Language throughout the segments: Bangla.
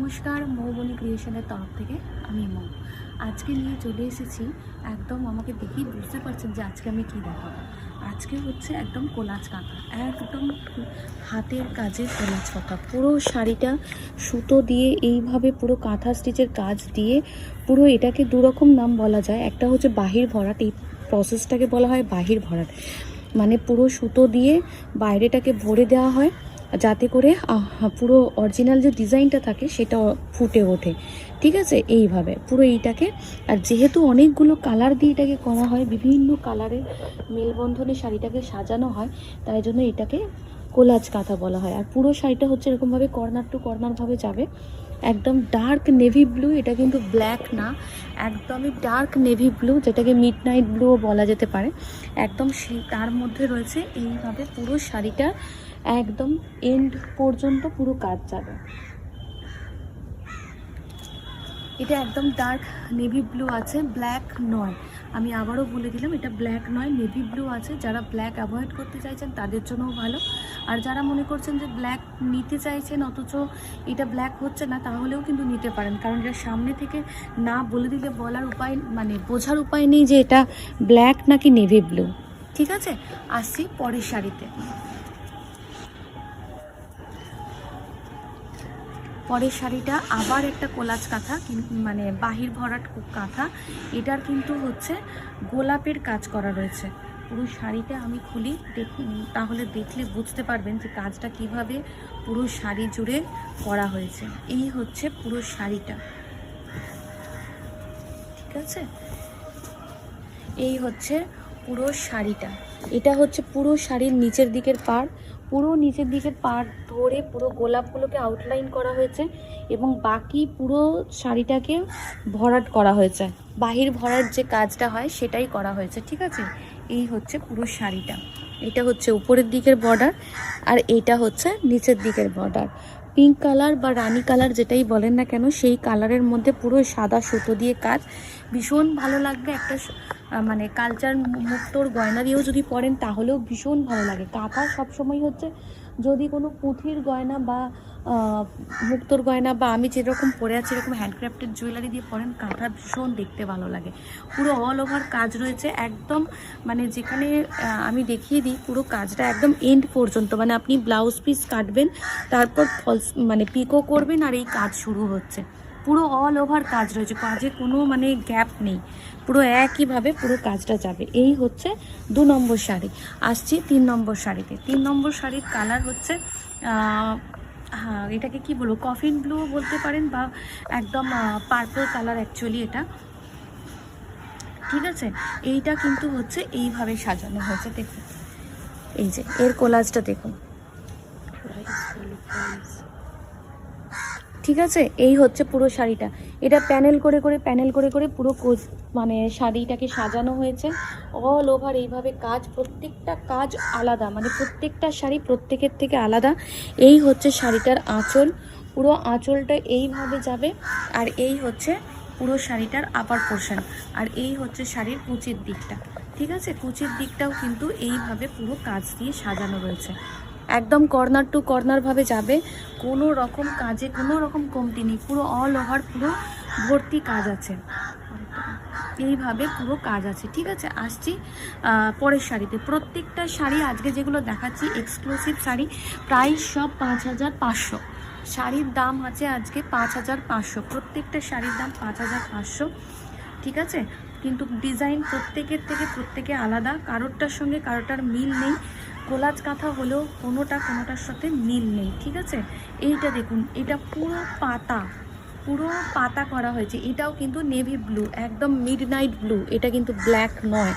নমস্কার, মৌবনী ক্রিয়েশনের তরফ থেকে আমি মৌ। আজকে নিয়ে চলে এসেছি, একদম আমাকে দেখেই বুঝতে পারছেন যে আজকে আমি কী দেখাবো। আজকে হচ্ছে একদম কোলাজ কাঁথা, একদম হাতের কাজের কোলাজ কাঁথা। পুরো শাড়িটা সুতো দিয়ে এইভাবে পুরো কাঁথা স্টিচের কাজ দিয়ে পুরো এটাকে দুরকম নাম বলা যায়। একটা হচ্ছে বাহির ভরাট, এই প্রসেসটাকে বলা হয় বাহির ভরাট, মানে পুরো সুতো দিয়ে বাইরেটাকে ভরে দেওয়া হয় যাতে করে পুরো অরিজিনাল যে ডিজাইনটা থাকে সেটা ফুটে ওঠে। ঠিক আছে, এইভাবে পুরো এইটাকে। আর যেহেতু অনেকগুলো কালার দিয়ে এটাকে করা হয়, বিভিন্ন কালারের মেলবন্ধনে শাড়িটাকে সাজানো হয়, তাই জন্য এটাকে কোলাজ কাঁথা বলা হয়। আর পুরো শাড়িটা হচ্ছে এরকমভাবে কর্নার টু কর্নারভাবে যাবে। একদম ডার্ক নেভি ব্লু, এটা কিন্তু ব্ল্যাক না, একদমই ডার্ক নেভি ব্লু, যেটাকে মিড নাইট ব্লুও বলা যেতে পারে। একদম সেই তার মধ্যে রয়েছে এইভাবে পুরো শাড়িটা একদম এন্ড পর্যন্ত পুরো কাজ যাবে। এটা একদম ডার্ক নেভি ব্লু আছে, ব্ল্যাক নয়। আমি আবারও বলে দিলাম, এটা ব্ল্যাক নয়, নেভি ব্লু আছে। যারা ব্ল্যাক অ্যাভয়েড করতে চাইছেন তাদের জন্যও ভালো। আর যারা মনে করছেন যে ব্ল্যাক নিতে চাইছেন অথচ এটা ব্ল্যাক হচ্ছে না, তাহলেও কিন্তু নিতে পারেন, কারণ এটা সামনে থেকে না বলে দিলে বলার উপায়, মানে বোঝার উপায় নেই যে এটা ব্ল্যাক নাকি নেভি ব্লু। ঠিক আছে, আসছি পরের শাড়িতে। পরের শাড়িটা আবার একটা কোলাজ কাঁথা, মানে বাহির ভরাট কাঁথা। এটার কিন্তু হচ্ছে গোলাপের কাজ করা রয়েছে। পুরো শাড়িটা আমি খুলি, দেখুন, তাহলে দেখলে বুঝতে পারবেন যে কাজটা কিভাবে পুরো শাড়ি জুড়ে করা হয়েছে। এই হচ্ছে পুরো শাড়িটা, ঠিক আছে, এই হচ্ছে পুরো শাড়িটা। এটা হচ্ছে পুরো শাড়ির নিচের দিকের পাড়। পুরো নিচের দিকের পাড় ধরে পুরো গোলাপগুলোকে আউটলাইন করা হয়েছে এবং বাকি পুরো শাড়িটাকে ভরাট করা হয়েছে। বাহির ভরাট যে কাজটা হয় সেটাই করা হয়েছে। ঠিক আছে, এই হচ্ছে পুরো শাড়িটা। এটা হচ্ছে উপরের দিকের বর্ডার আর এটা হচ্ছে নিচের দিকের বর্ডার। পিঙ্ক কালার বা রানী কালার যেটাই বলেন না কেন, সেই কালারের মধ্যে পুরো সাদা সুতো দিয়ে কাজ। ভীষণ ভালো লাগবে। একটা মানে কালচার মুক্তোর গয়না দিয়েও যদি পরেন তাহলেও ভীষণ ভালো লাগে। কাঁথা সবসময় হচ্ছে, যদি কোনো পুঁথির গয়না বা মুক্তোর গয়না বা আমি যেরকম পরে আছি এরকম হ্যান্ডক্রাফটেড জুয়েলারি দিয়ে পরেন, কাঁথা ভীষণ দেখতে ভালো লাগে। পুরো অল ওভার কাজ রয়েছে একদম, মানে যেখানে আমি দেখিয়ে দিই পুরো কাজটা একদম এন্ড পর্যন্ত, মানে আপনি ব্লাউজ পিস কাটবেন, তারপর ফলস মানে পিকো করবেন আর এই কাজ শুরু হচ্ছে। পুরো অল ওভার কাজ রয়েছে, কাজে কোনো মানে গ্যাপ নেই, পুরো একইভাবে পুরো কাজটা যাবে। এই হচ্ছে 2 নম্বর শাড়ি। আসছি 3 নম্বর শাড়িতে। 3 নম্বর শাড়ির কালার হচ্ছে হ্যাঁ, এটাকে কি বলবো, কফিন ব্লু বলতে পারেন বা একদম পার্পল কালার অ্যাকচুয়ালি এটা। ঠিক আছে, এইটা কিন্তু হচ্ছে এইভাবে সাজানো হয়েছে। দেখুন, এই যে এর কোলাজটা দেখুন। ঠিক আছে, এই হচ্ছে পুরো শাড়িটা। এটা প্যানেল করে করে পুরো মানে শাড়িটাকে সাজানো হয়েছে। অল ওভার এইভাবে কাজ, প্রত্যেকটা কাজ আলাদা, মানে প্রত্যেকটা শাড়ি প্রত্যেকের থেকে আলাদা। এই হচ্ছে শাড়িটার আঁচল, পুরো আঁচলটা এইভাবে যাবে। আর এই হচ্ছে পুরো শাড়িটার আপার পোর্শন। আর এই হচ্ছে শাড়ির কুচির দিকটা। ঠিক আছে, কুচির দিকটাও কিন্তু এইভাবে পুরো কাজ দিয়ে সাজানো রয়েছে। একদম কর্নার টু কর্নারভাবে যাবে, কোনো রকম কাজে কোনো রকম কমতি নেই। পুরো অল ওভার পুরো ভর্তি কাজ আছে, এইভাবে পুরো কাজ আছে। ঠিক আছে, আসছি পরের শাড়িতে। প্রত্যেকটা শাড়ি আজকে যেগুলো দেখাচ্ছি এক্সক্লুসিভ শাড়ি, প্রাইস সব 5500। শাড়ির দাম আছে আজকে 5500, প্রত্যেকটা শাড়ির দাম 5500। ঠিক আছে, কিন্তু ডিজাইন প্রত্যেকের থেকে প্রত্যেকে আলাদা, কারোরটার সঙ্গে কারোরটার মিল নেই। কোলাজ কাঁথা হলেও কোনোটার সাথে মিল নেই। ঠিক আছে, এইটা দেখুন, এটা পুরো পাতা, পুরো পাতা করা হয়েছে। এটাও কিন্তু নেভি ব্লু, একদম মিডনাইট ব্লু, এটা কিন্তু ব্ল্যাক নয়।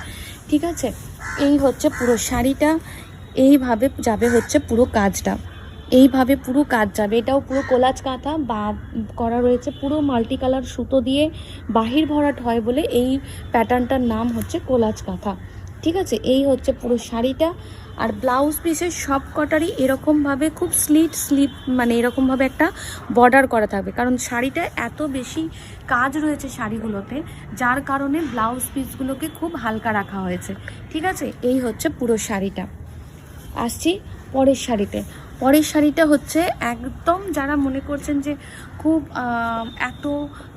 ঠিক আছে, এই হচ্ছে পুরো শাড়িটা, এইভাবে যাবে হচ্ছে পুরো কাজটা, এইভাবে পুরো কাজ যাবে। এটাও পুরো কোলাজ কাঁথা বা করা রয়েছে, পুরো মাল্টি কালার সুতো দিয়ে বাহির ভরাট হয় বলে এই প্যাটার্নটার নাম হচ্ছে কোলাজ কাঁথা। ঠিক আছে, এই হচ্ছে পুরো শাড়িটা। আর ব্লাউজ পিসের সব কটারই এরকমভাবে খুব স্লিপ মানে এরকমভাবে একটা বর্ডার করা থাকবে, কারণ শাড়িটা এত বেশি কাজ রয়েছে শাড়িগুলোতে, যার কারণে ব্লাউজ পিসগুলোকে খুব হালকা রাখা হয়েছে। ঠিক আছে, এই হচ্ছে পুরো শাড়িটা। আসছি পরের শাড়িতে। পরের শাড়িটা হচ্ছে একদম যারা মনে করছেন যে খুব এত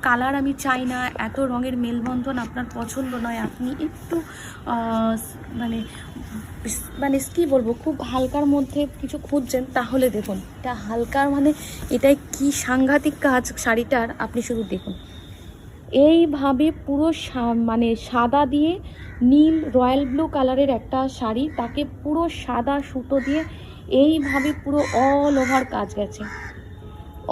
কালার আমি চাই না, এত রঙের মেলবন্ধন আপনার পছন্দ নয়, আপনি একটু মানে মানে কী বলবো, খুব হালকার মধ্যে কিছু খুঁজছেন, তাহলে দেখুন এটা হালকার মানে এটাই কি সাংঘাতিক কাজ শাড়িটার, আপনি শুধু দেখুন। এইভাবে পুরো মানে সাদা দিয়ে নীল রয়্যাল ব্লু কালারের একটা শাড়ি, তাকে পুরো সাদা সুতো দিয়ে এইভাবে পুরো অল ওভার কাজ গেছে,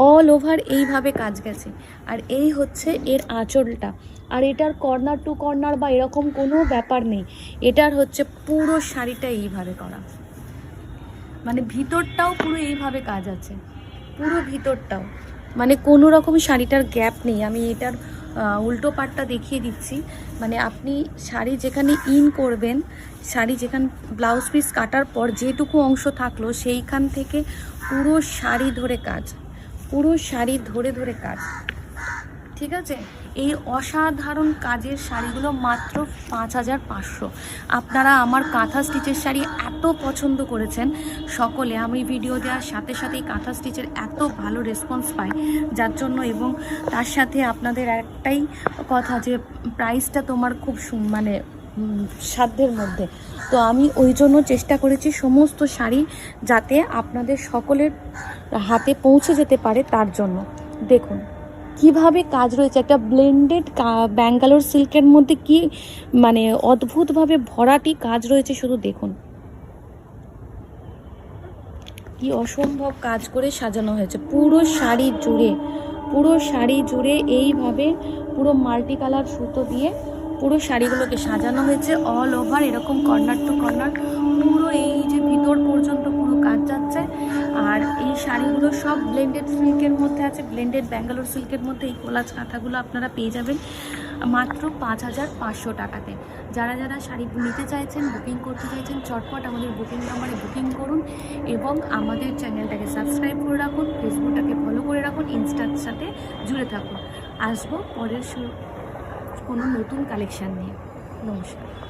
অল ওভার এইভাবে কাজ গেছে। আর এই হচ্ছে এর আঁচলটা। আর এটার কর্নার টু কর্নার বা এরকম কোনো ব্যাপার নেই, এটার হচ্ছে পুরো শাড়িটা এইভাবে করা, মানে ভিতরটাও পুরো এইভাবে কাজ আছে, পুরো ভিতরটাও, মানে কোনো রকম শাড়িটার গ্যাপ নেই। আমি এটার উল্টো পাটটা দেখিয়ে দিচ্ছি, মানে আপনি শাড়ি যেখানে ইন করবেন, শাড়ি যেখানে ব্লাউজ পিস কাটার পর যেটুকু অংশ থাকলো সেইখান থেকে পুরো শাড়ি ধরে কাজ, পুরো শাড়ি ধরে ধরে কাজ, ঠিক আছে। এই অসাধারণ কাজের শাড়িগুলো মাত্র 5500। আপনারা আমার কাঁথা স্টিচের শাড়ি এত পছন্দ করেছেন সকলে, আমি ভিডিও দেওয়ার সাথে সাথেই কাঁথা স্টিচের এত ভালো রেসপন্স পাই, যার জন্য, এবং তার সাথে আপনাদের একটাই কথা যে প্রাইসটা তোমার খুব মানে সাধ্যের মধ্যে। তো আমি ওই জন্য চেষ্টা করেছি সমস্ত শাড়ি যাতে আপনাদের সকলের হাতে পৌঁছে যেতে পারে, তার জন্য। দেখুন কিভাবে কাজ রয়েছে, একটা ব্লেন্ডেড ব্যাঙ্গালোর সিল্কের মধ্যে কি মানে অদ্ভুতভাবে ভরাটি কাজ রয়েছে, শুধু দেখুন কি অসম্ভব কাজ করে সাজানো হয়েছে পুরো শাড়ি জুড়ে, পুরো শাড়ি জুড়ে এইভাবে পুরো মাল্টি কালার সুতো দিয়ে পুরো শাড়িগুলোকে সাজানো হয়েছে অল ওভার, এরকম কর্নার টু কর্নার পুরো এই যে ভিতর পর্যন্ত পুরো কাজ যাচ্ছে। আর এই শাড়িগুলো সব ব্লেন্ডেড সিল্কের মধ্যে আছে, ব্লেন্ডেড ব্যাঙ্গালোর সিল্কের মধ্যে এই কোলাজ কাঁথাগুলো আপনারা পেয়ে যাবেন মাত্র 5500 টাকাতে। যারা যারা শাড়ি নিতে চাইছেন, বুকিং করতে চাইছেন, চটপট আমাদের বুকিং নাম্বারে বুকিং করুন এবং আমাদের চ্যানেলটাকে সাবস্ক্রাইব করে রাখুন, ফেসবুকটাকে ফলো করে রাখুন, ইনস্টার সাথে জুড়ে থাকুন। আসবো পরের কোনো নতুন কালেকশান নিয়ে। নমস্কার।